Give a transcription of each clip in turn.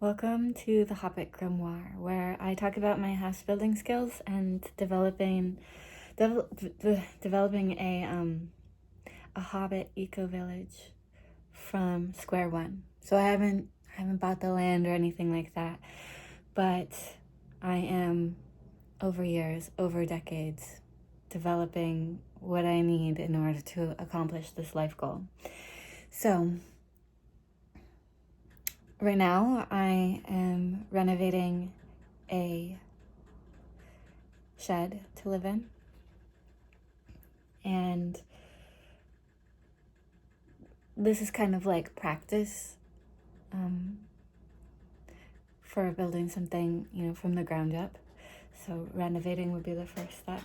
Welcome to the Hobbit Grimoire, where I talk about my house building skills and developing a Hobbit eco village from square one. So I haven't bought the land or anything like that, but I am over years, over decades, developing what I need in order to accomplish this life goal. So right now, I am renovating a shed to live in, and this is kind of like practice for building something, from the ground up. So renovating would be the first step.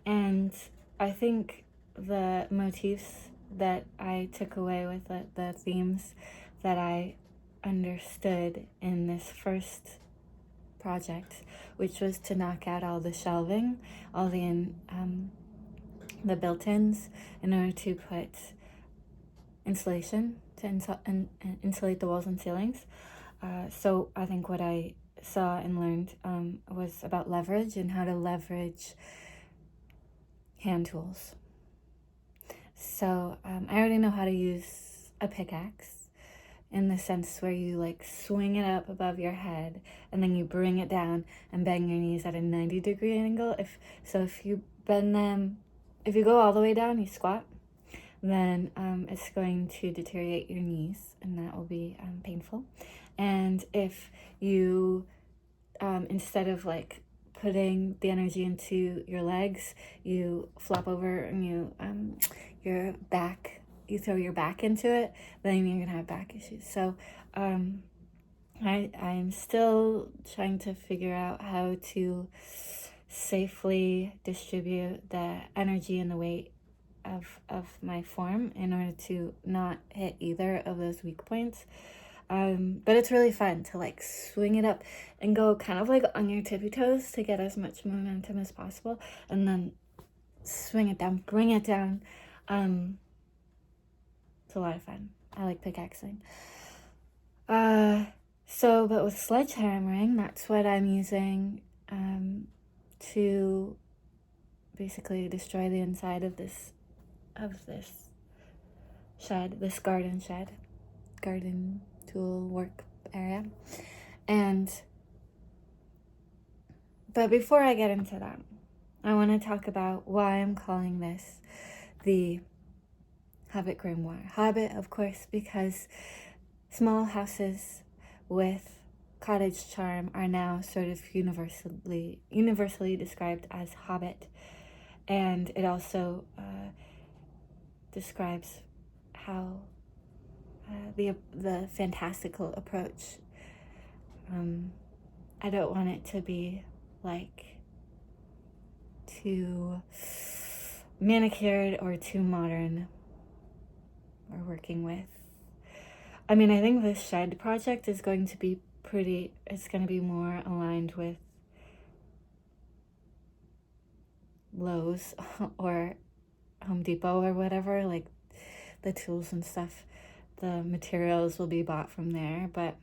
And I think the motifs that I took away with it, the themes that I understood in this first project, which was to knock out all the shelving, all the built-ins, in order to put insulation to insulate the walls and ceilings. So I think what I saw and learned was about leverage and how to leverage hand tools. So I already know how to use a pickaxe, in the sense where you like swing it up above your head and then you bring it down and bang your knees at a 90-degree angle. If you bend them, if you go all the way down, you squat, then it's going to deteriorate your knees, and that will be painful. And if you, instead of like putting the energy into your legs, you flop over and you throw your back into it, then you're gonna have back issues. So I'm still trying to figure out how to safely distribute the energy and the weight of my form in order to not hit either of those weak points. But it's really fun to like swing it up and go kind of like on your tippy toes to get as much momentum as possible, and then swing it down, bring it down. It's a lot of fun. I like pickaxing. But with sledgehammering, that's what I'm using to basically destroy the inside of this shed, this garden tool work area. But before I get into that, I want to talk about why I'm calling this the Hobbit Grimoire. Hobbit, of course, because small houses with cottage charm are now sort of universally described as Hobbit, and it also describes how the fantastical approach. I don't want it to be like too manicured or too modern we're working with. I mean, I think this shed project is going to be it's going to be more aligned with Lowe's or Home Depot or whatever, like the tools and stuff. The materials will be bought from there, but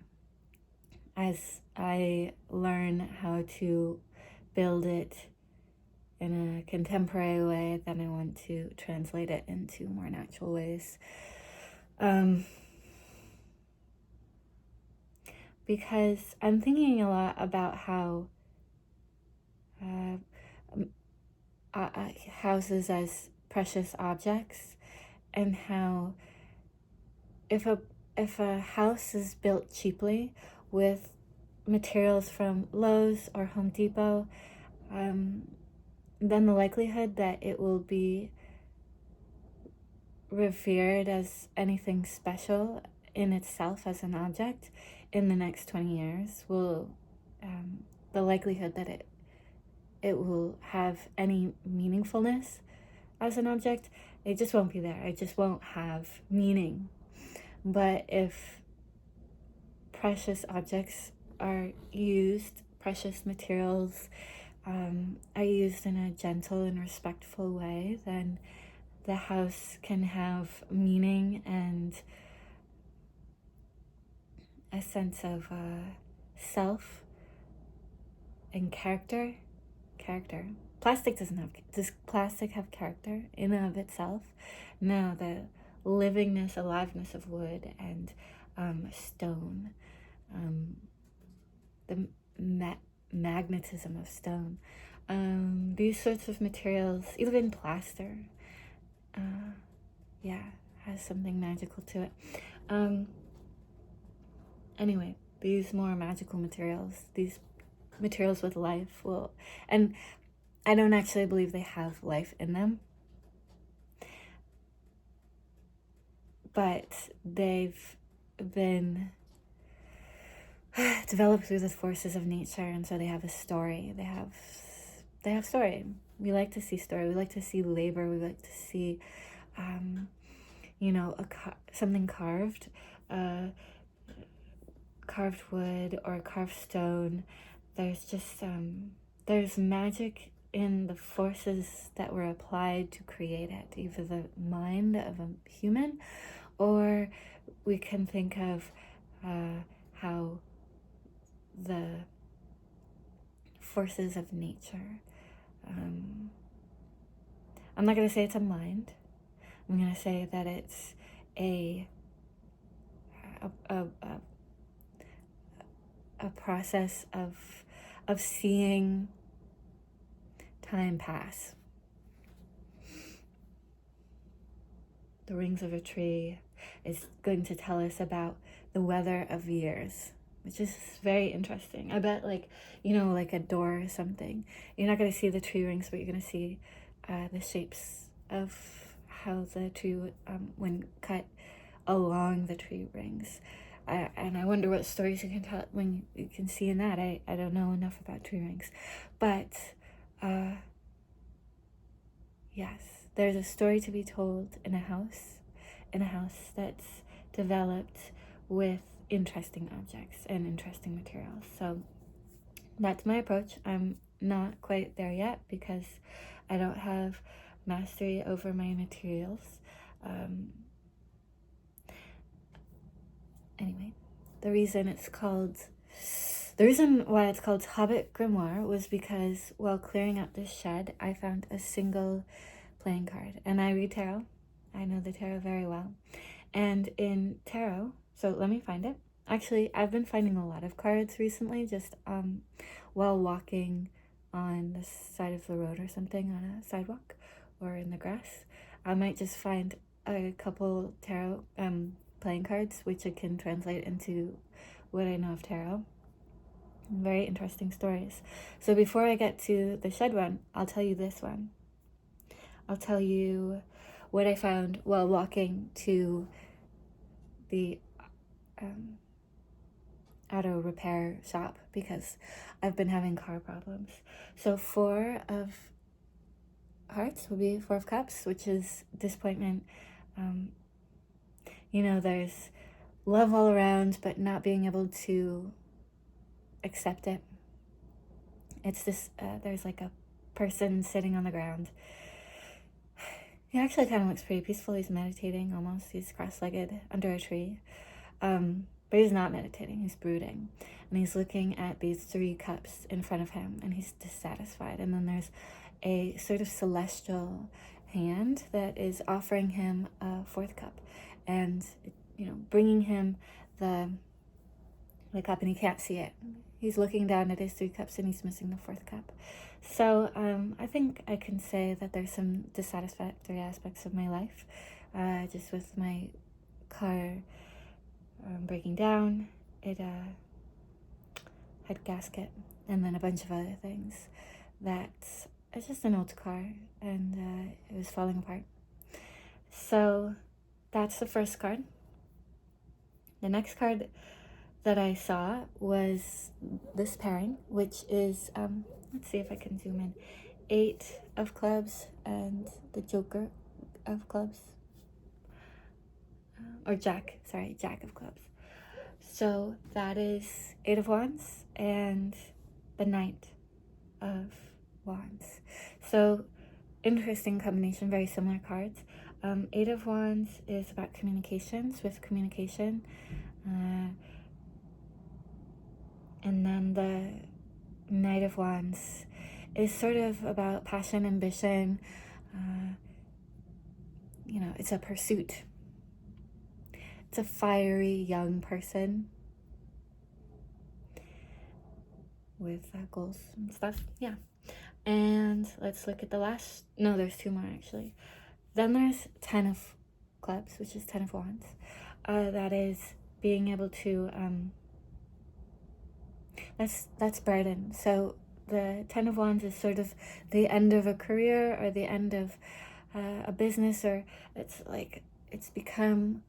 as I learn how to build it in a contemporary way, then I want to translate it into more natural ways. Because I'm thinking a lot about how houses as precious objects, and how if a house is built cheaply with materials from Lowe's or Home Depot, then the likelihood that it will be revered as anything special in itself as an object in the next 20 years will, the likelihood that it will have any meaningfulness as an object, it just won't be there. It just won't have meaning. But if precious objects are used, precious materials are used in a gentle and respectful way, then the house can have meaning and a sense of self and character. Plastic doesn't have, does plastic have character in and of itself? No, the livingness, aliveness of wood and stone, the magnetism of stone, these sorts of materials, even plaster, yeah, has something magical to it. Anyway, these more magical materials, these materials with life will, and I don't actually believe they have life in them, but they've been developed through the forces of nature, and so they have a story. They have story. We like to see story. We like to see labor. We like to see, you know, something carved, carved wood or carved stone. There's just there's magic in the forces that were applied to create it, either the mind of a human, or we can think of how the forces of nature, I'm not going to say it's a mind. I'm going to say that it's a process of seeing time pass. The rings of a tree is going to tell us about the weather of years, which is very interesting. I bet, like, you know, like a door or something, you're not going to see the tree rings, but you're going to see the shapes of how the tree, when cut along the tree rings. And I wonder what stories you can tell when you can see in that. I don't know enough about tree rings. But yes, there's a story to be told in a house that's developed with interesting objects and interesting materials. So that's my approach. I'm not quite there yet because I don't have mastery over my materials. Anyway, the reason why it's called Hobbit Grimoire was because while clearing out this shed, I found a single playing card. And I read tarot. I know the tarot very well. And in tarot, so let me find it. Actually, I've been finding a lot of cards recently, just while walking on the side of the road or something, on a sidewalk or in the grass. I might just find a couple tarot playing cards, which I can translate into what I know of tarot. Very interesting stories. So before I get to the shed one, I'll tell you this one. I'll tell you what I found while walking to the auto repair shop because I've been having car problems. So 4 of hearts will be 4 of cups, which is disappointment. You know, there's love all around, but not being able to accept it. It's this, there's like a person sitting on the ground. He actually kind of looks pretty peaceful. He's meditating almost. He's cross-legged under a tree. But he's not meditating. He's brooding. And he's looking at these 3 cups in front of him, and he's dissatisfied. And then there's a sort of celestial hand that is offering him a 4th cup. And, you know, bringing him the cup, and he can't see it. He's looking down at his 3 cups, and he's missing the 4th cup. So I think I can say that there's some dissatisfactory aspects of my life, just with my car breaking down. It had gasket and then a bunch of other things. It's just an old car, and it was falling apart. So that's the first card. The next card that I saw was this pairing, which is, let's see if I can zoom in, 8 of clubs and the Joker of clubs. Or Jack of clubs. So that is 8 of wands and the Knight of wands. So interesting combination, very similar cards. 8 of wands is about communication, swift communication, Wands is sort of about passion, ambition. It's a pursuit. It's a fiery young person with goals and stuff. Yeah. And let's look at the last. No, there's 2 more actually. Then there's 10 of Clubs, which is 10 of Wands. That is being able to. That's burden. So the 10 of Wands is sort of the end of a career or the end of a business, or it's become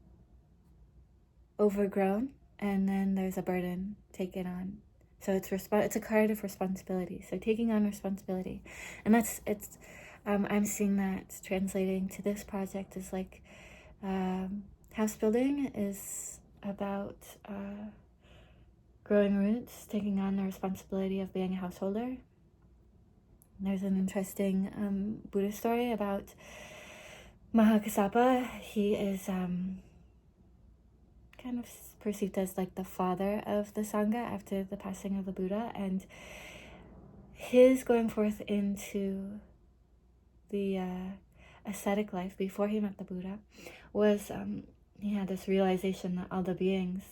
overgrown, and then there's a burden taken on. So it's a card of responsibility. So taking on responsibility, and I'm seeing that translating to this project is like house building is about growing roots, taking on the responsibility of being a householder. There's an interesting Buddhist story about Mahakassapa. He is kind of perceived as like the father of the Sangha after the passing of the Buddha, and his going forth into the ascetic life before he met the Buddha was he had this realization that all the beings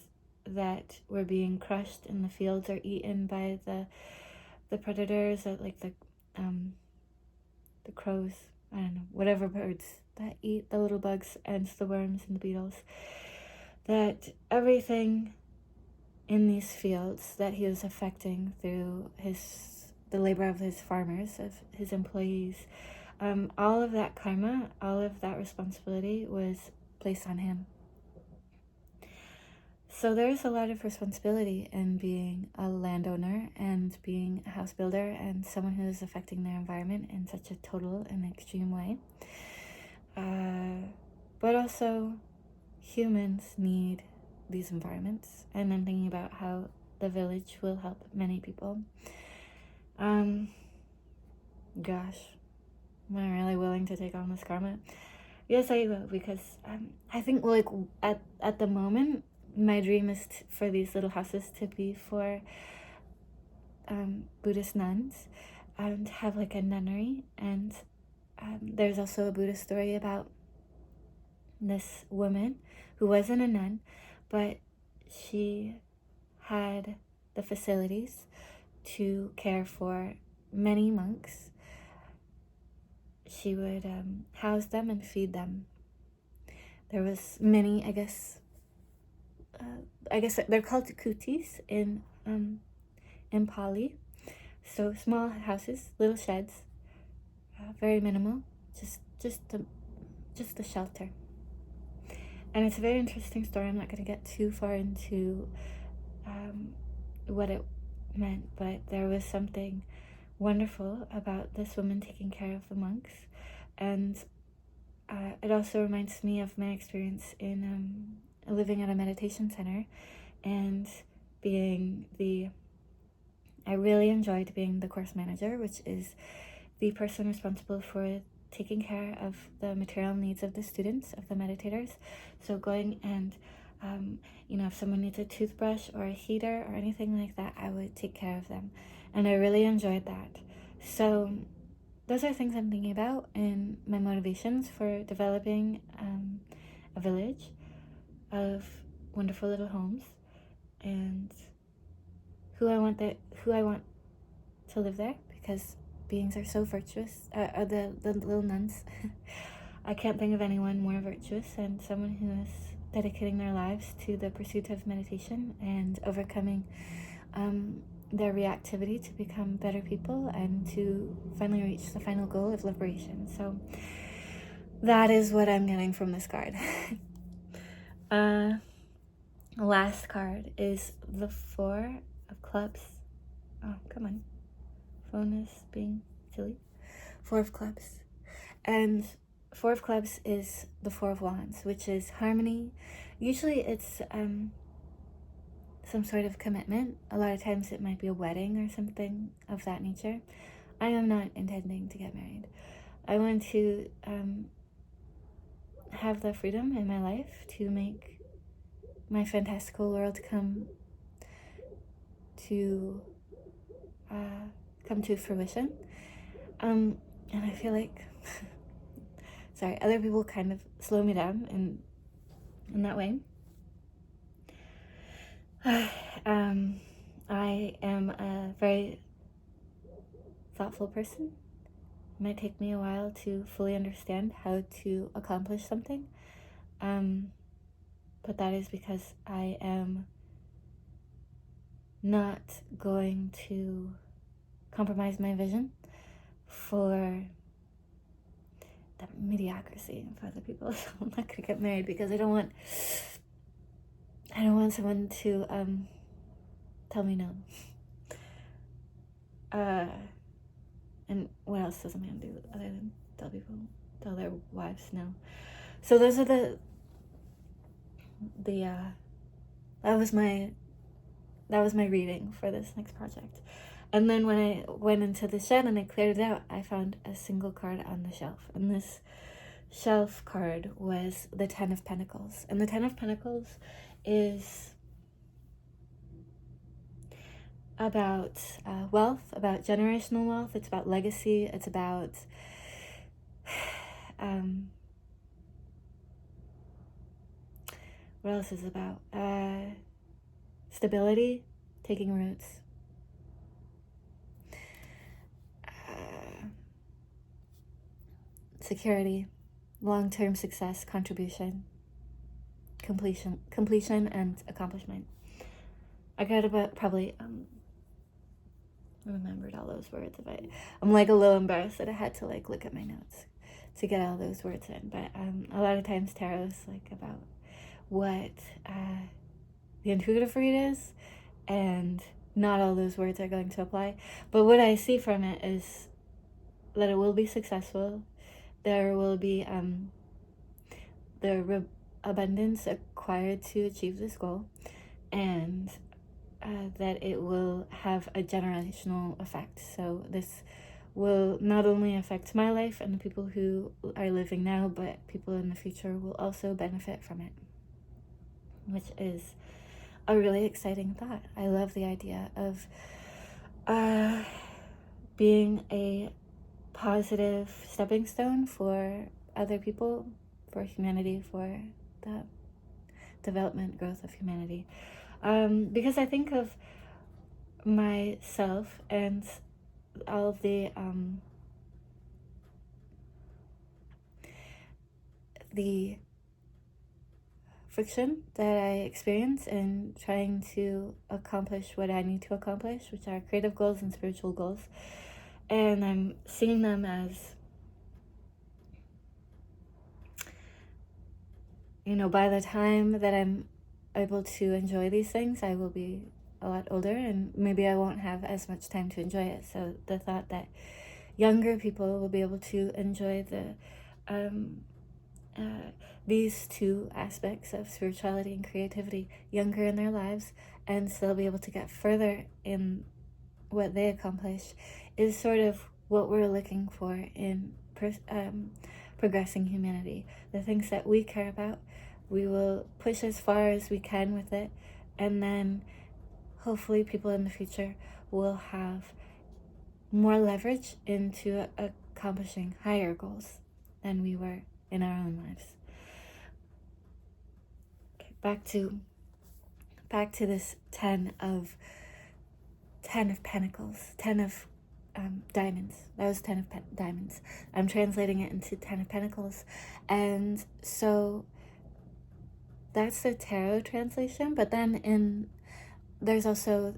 that were being crushed in the fields or eaten by the predators, like the crows, I don't know, whatever birds that eat the little bugs and the worms and the beetles, that everything in these fields that he was affecting through the labor of his farmers, of his employees, all of that karma, all of that responsibility was placed on him. So there's a lot of responsibility in being a landowner and being a house builder and someone who is affecting their environment in such a total and extreme way. But also, humans need these environments, and I'm thinking about how the village will help many people. Gosh, am I really willing to take on this karma? Yes, I will, because I think at the moment, my dream is for these little houses to be for Buddhist nuns and have like a nunnery. And there's also a Buddhist story about this woman who wasn't a nun, but she had the facilities to care for many monks. She would house them and feed them. There was many, I guess they're called kutis in Pali. So small houses, little sheds, very minimal, just a shelter. And it's a very interesting story. I'm not going to get too far into what it meant, but there was something wonderful about this woman taking care of the monks. And it also reminds me of my experience in living at a meditation center and I really enjoyed being the course manager, which is the person responsible for taking care of the material needs of the students, of the meditators. So going and, if someone needs a toothbrush or a heater or anything like that, I would take care of them. And I really enjoyed that. So those are things I'm thinking about in my motivations for developing a village of wonderful little homes, and who I want to live there, because beings are so virtuous. The little nuns. I can't think of anyone more virtuous than someone who is dedicating their lives to the pursuit of meditation and overcoming their reactivity to become better people and to finally reach the final goal of liberation. So that is what I'm getting from this card. Last card is the 4 of Clubs. Oh, come on. Phone is being silly. 4 of Clubs. And 4 of Clubs is the 4 of Wands, which is harmony. Usually it's some sort of commitment. A lot of times it might be a wedding or something of that nature. I am not intending to get married. I want to have the freedom in my life to make my fantastical world come come to fruition. And I feel like, sorry, other people kind of slow me down in that way. I am a very thoughtful person. It might take me a while to fully understand how to accomplish something. But that is because I am not going to compromise my vision for the mediocrity of other people. So I'm not gonna get married because I don't want someone to tell me no. And what else does a man do other than tell their wives no? So those are the that was my reading for this next project. And then when I went into the shed and I cleared it out, I found a single card on the shelf. And this shelf card was the 10 of Pentacles. And the 10 of Pentacles is about wealth, about generational wealth. It's about legacy. It's about what else is it about? Stability, taking roots. Security, long-term success, contribution, completion, and accomplishment. I could have probably remembered all those words, but I'm like a little embarrassed that I had to like look at my notes to get all those words in. But a lot of times tarot is like about what the intuitive read is, and not all those words are going to apply. But what I see from it is that it will be successful. There will be the abundance acquired to achieve this goal, and that it will have a generational effect. So this will not only affect my life and the people who are living now, but people in the future will also benefit from it, which is a really exciting thought. I love the idea of being a positive stepping stone for other people, for humanity, for the development, growth of humanity. Because I think of myself and all of the friction that I experience in trying to accomplish what I need to accomplish, which are creative goals and spiritual goals. And I'm seeing them as, by the time that I'm able to enjoy these things, I will be a lot older, and maybe I won't have as much time to enjoy it. So the thought that younger people will be able to enjoy these two aspects of spirituality and creativity younger in their lives, and still be able to get further in what they accomplish, is sort of what we're looking for in progressing humanity. The things that we care about, we will push as far as we can with it, and then hopefully people in the future will have more leverage into accomplishing higher goals than we were in our own lives. Okay, back to this 10 of Pentacles, 10 of diamonds. That was 10 of diamonds. I'm translating it into 10 of Pentacles. And so that's the tarot translation, but then there's also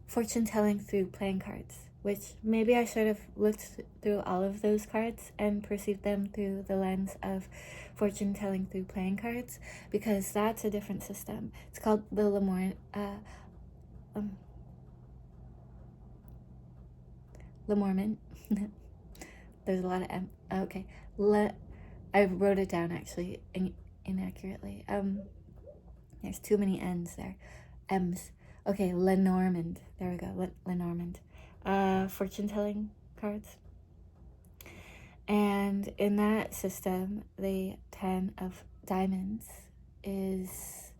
fortune telling through playing cards, which maybe I should have looked through all of those cards and perceived them through the lens of fortune telling through playing cards, because that's a different system. It's called the Lenormand. There's a lot of M. Okay, I wrote it down actually inaccurately. There's too many N's there. M's. Okay, Lenormand. There we go. Lenormand. Fortune telling cards. And in that system, the 10 of diamonds is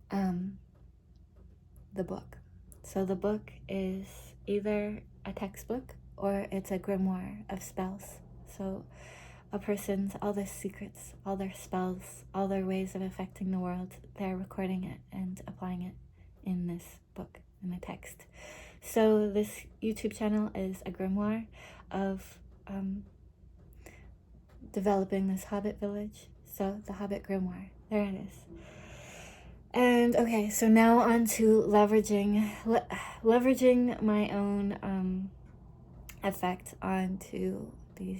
the book. So the book is either a textbook or it's a grimoire of spells. So a person's, all their secrets, all their spells, all their ways of affecting the world, they're recording it and applying it in this book, in the text. So this YouTube channel is a grimoire of developing this Hobbit village. So the Hobbit grimoire, there it is. And okay, so now on to leveraging my own effect onto the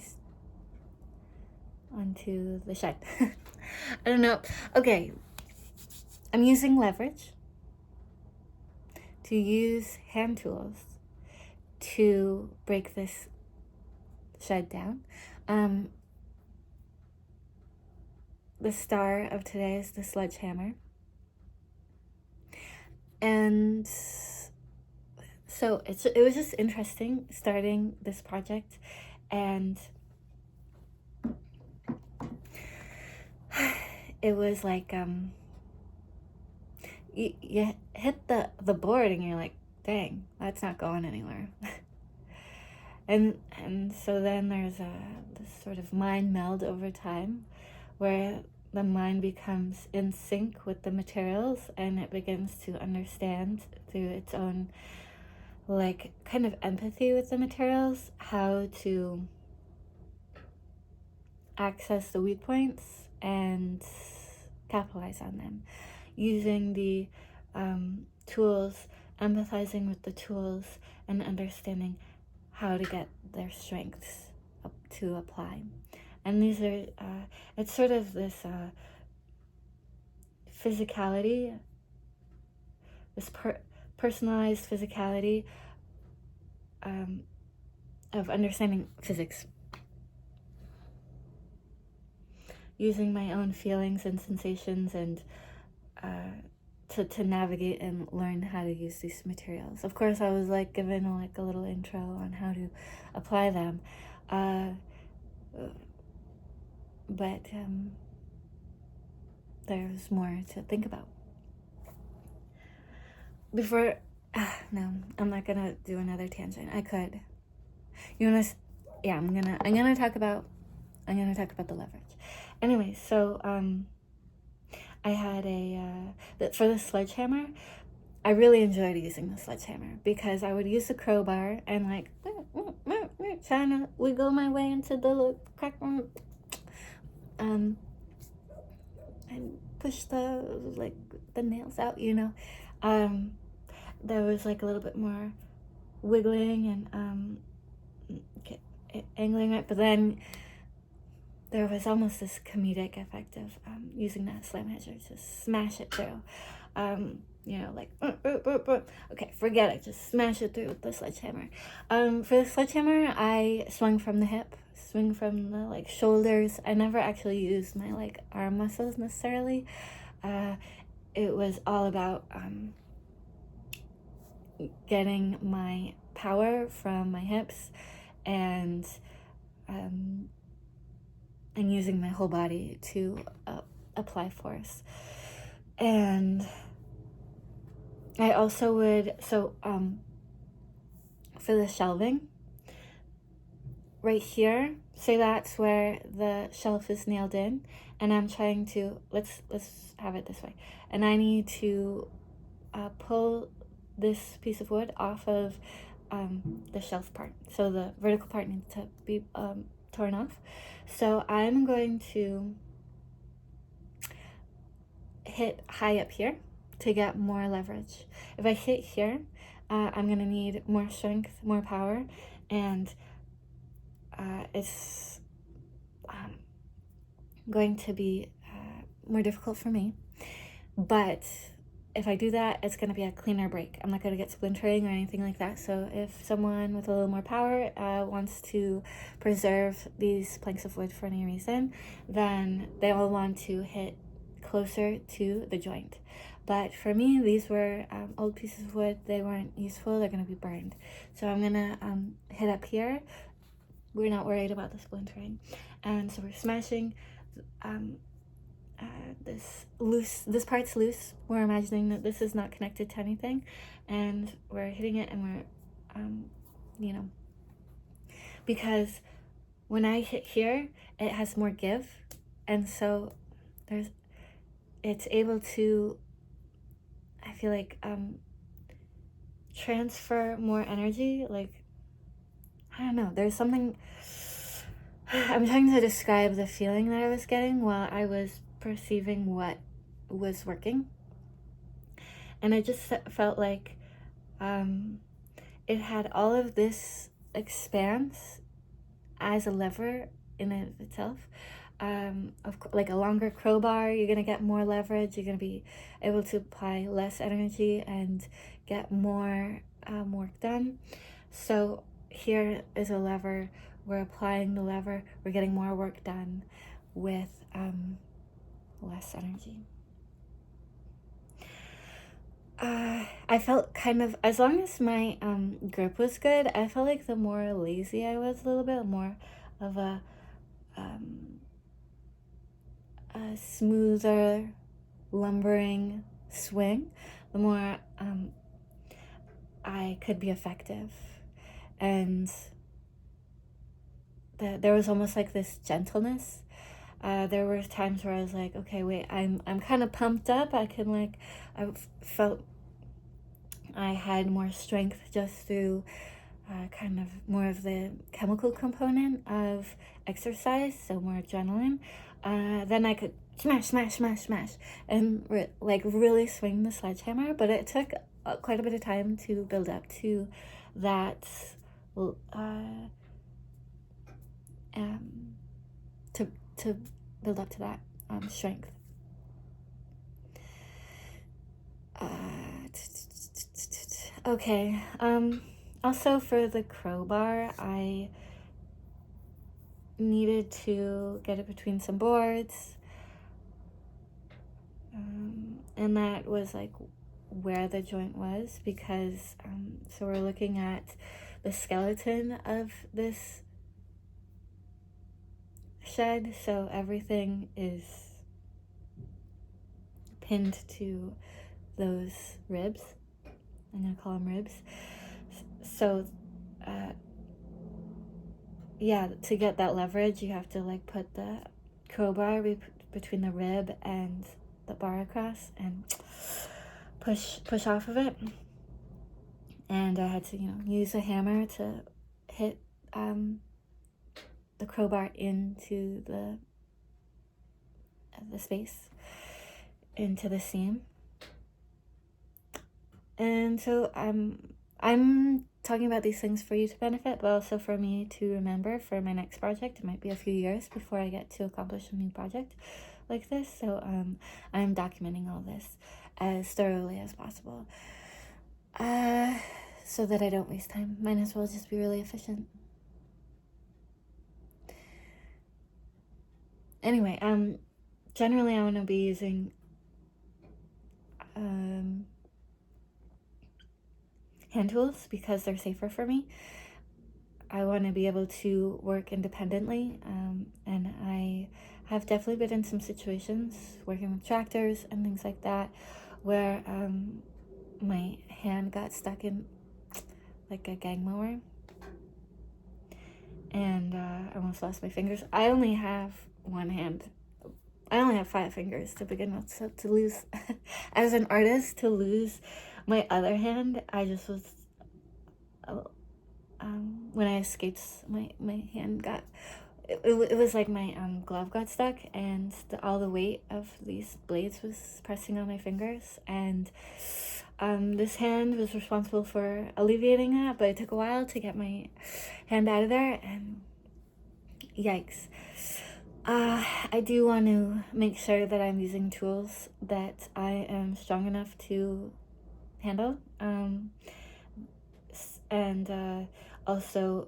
shed. I don't know. Okay, I'm using leverage to use hand tools to break this shed down. The star of today is the sledgehammer. And so it was just interesting starting this project, and it was like you hit the board and you're like, dang, that's not going anywhere. and so then there's this sort of mind meld over time where the mind becomes in sync with the materials, and it begins to understand through its own like kind of empathy with the materials how to access the weak points and capitalize on them using the tools, empathizing with the tools, and understanding how to get their strengths up to apply. And these are it's sort of this physicality, this personalized physicality of understanding physics, using my own feelings and sensations and to navigate and learn how to use these materials. Of course, I was like given like a little intro on how to apply them, but there's more to think about. Before, no, I'm not gonna do another tangent. I could. You wanna? Yeah, I'm gonna talk about the leverage. Anyway, so I had for the sledgehammer, I really enjoyed using the sledgehammer because I would use the crowbar and like trying to wiggle my way into the crack, and push the nails out, you know. There was like a little bit more wiggling and angling it, but then there was almost this comedic effect of using that slam hedger to smash it through. You know, like, okay, forget it, just smash it through with the sledgehammer. For the sledgehammer, I swung from the hip, swing from the like shoulders. I never actually used my like arm muscles necessarily. It was all about getting my power from my hips and using my whole body to apply force. And I also would, for the shelving, right here, say that's where the shelf is nailed in, and I'm trying to, let's have it this way, and I need to pull this piece of wood off of the shelf part, so the vertical part needs to be torn off. So I'm going to hit high up here to get more leverage. If I hit here, I'm gonna need more strength, more power, and it's going to be more difficult for me. But if I do that, it's going to be a cleaner break. I'm not going to get splintering or anything like that. So if someone with a little more power wants to preserve these planks of wood for any reason, then they will want to hit closer to the joint. But for me, these were old pieces of wood. They weren't useful. They're going to be burned. So I'm going to hit up here. We're not worried about the splintering. And so we're smashing this part's loose. We're imagining that this is not connected to anything, and we're hitting it, and we're, you know, because when I hit here, it has more give, and so it's able to, I feel like, transfer more energy. Like, I don't know, there's something, I'm trying to describe the feeling that I was getting while I was perceiving what was working. And it just felt like it had all of this expanse as a lever in and of itself. Like a longer crowbar, you're gonna get more leverage, you're gonna be able to apply less energy and get more work done. So here is a lever, we're applying the lever, we're getting more work done with less energy. I felt kind of, as long as my grip was good, I felt like the more lazy I was, a little bit more of a smoother, lumbering swing, the more I could be effective. And there was almost like this gentleness. There were times where I was like, okay, wait, I'm kind of pumped up. I felt I had more strength just through kind of more of the chemical component of exercise, so more adrenaline. Then I could smash, and really swing the sledgehammer. But it took quite a bit of time to build up to that, to build up to that strength. Okay. Also for the crowbar, I needed to get it between some boards, and that was like where the joint was, because so we're looking at the skeleton of this shed, so everything is pinned to those ribs. I'm gonna call them ribs. So yeah, to get that leverage, you have to like put the crowbar between the rib and the bar across and push off of it. And I had to, use a hammer to hit the crowbar into the space, into the seam. And so I'm talking about these things for you to benefit, but also for me to remember for my next project. It might be a few years before I get to accomplish a new project like this. So I'm documenting all this as thoroughly as possible, so that I don't waste time. Might as well just be really efficient. Anyway, generally I want to be using hand tools because they're safer for me. I want to be able to work independently, and I have definitely been in some situations working with tractors and things like that where my hand got stuck in like a gang mower, and I almost lost my fingers. I only have one hand. I only have 5 fingers to begin with, so to lose as an artist, to lose my other hand, I just was when I escaped, my hand got it was like my glove got stuck, and all the weight of these blades was pressing on my fingers, and this hand was responsible for alleviating that, but it took a while to get my hand out of there, and yikes. I do want to make sure that I'm using tools that I am strong enough to handle, and also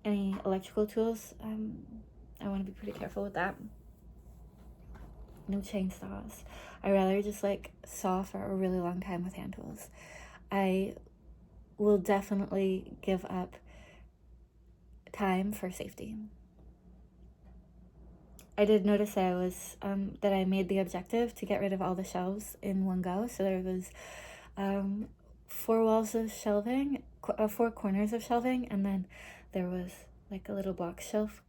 any electrical tools. I want to be pretty careful with that. No chainsaws. I rather just like saw for a really long time with hand tools. I will definitely give up time for safety. I did notice that I was that I made the objective to get rid of all the shelves in one go. So there was 4 walls of shelving, 4 corners of shelving, and then there was like a little box shelf.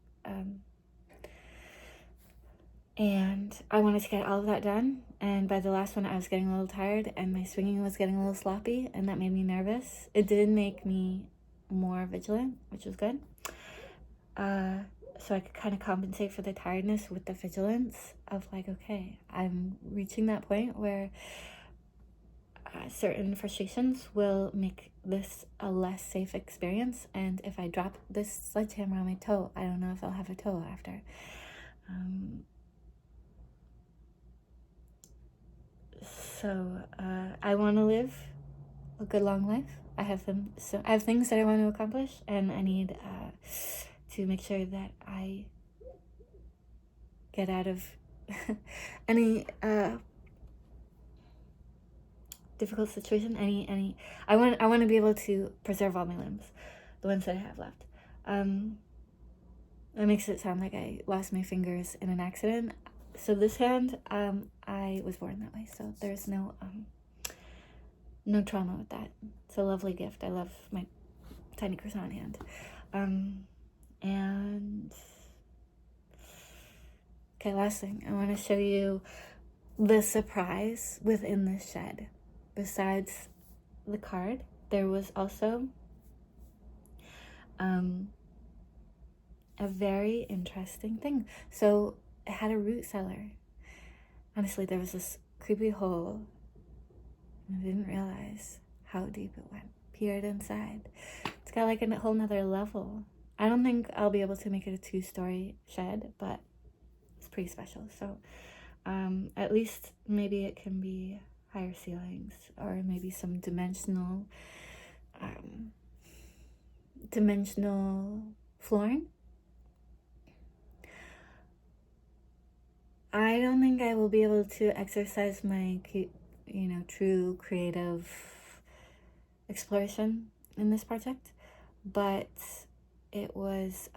And I wanted to get all of that done. And by the last one, I was getting a little tired and my swinging was getting a little sloppy, and that made me nervous. It did make me more vigilant, which was good. So I could kind of compensate for the tiredness with the vigilance of like, okay, I'm reaching that point where certain frustrations will make this a less safe experience. And if I drop this sledgehammer on my toe, I don't know if I'll have a toe after. So I want to live a good long life. I have things that I want to accomplish, and I need to make sure that I get out of any difficult situation. I want to be able to preserve all my limbs, the ones that I have left. That makes it sound like I lost my fingers in an accident. So this hand, I was born that way, so there's no trauma with that. It's a lovely gift. I love my tiny croissant hand. And okay, last thing, I want to show you the surprise within this shed. Besides the card, there was also a very interesting thing. So it had a root cellar. Honestly, there was this creepy hole, and I didn't realize how deep it went. Peered inside. It's got like a whole nother level. I don't think I'll be able to make it a 2-story shed, but it's pretty special. So at least maybe it can be higher ceilings, or maybe some dimensional flooring. I don't think I will be able to exercise my, true creative exploration in this project, but it was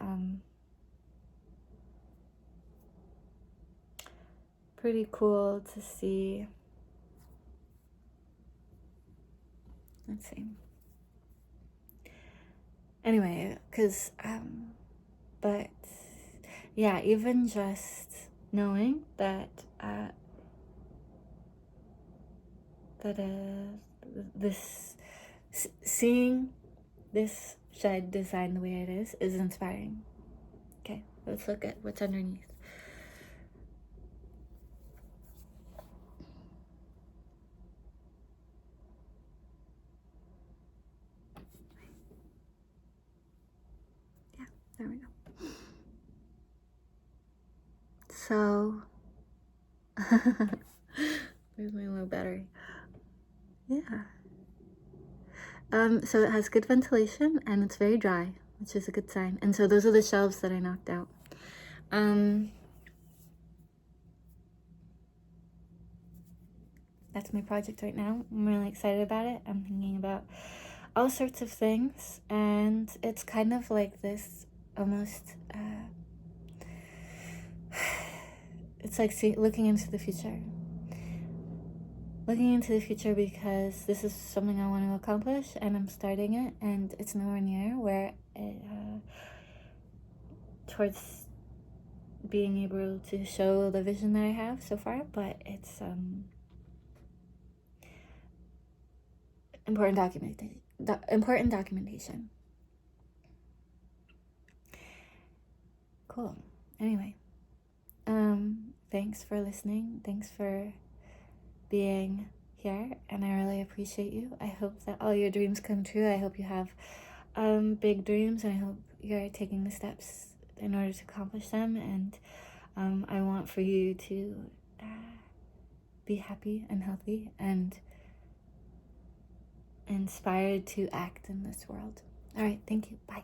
pretty cool to see. Let's see. Anyway, because but yeah, even just knowing that seeing this shed designed the way it is inspiring. Okay, let's look at what's underneath. Yeah, there we go. So there's my low battery. Yeah. So it has good ventilation and it's very dry, which is a good sign. And so those are the shelves that I knocked out. That's my project right now. I'm really excited about it. I'm thinking about all sorts of things, and it's kind of like this almost it's like looking into the future. Looking into the future because this is something I want to accomplish, and I'm starting it, and it's nowhere near where it towards being able to show the vision that I have so far, but it's important documentation. Cool. Anyway, thanks for listening. Thanks for being here, and I really appreciate you. I hope that all your dreams come true. I hope you have big dreams, and I hope you're taking the steps in order to accomplish them. And I want for you to be happy and healthy and inspired to act in this world. All right, thank you. Bye.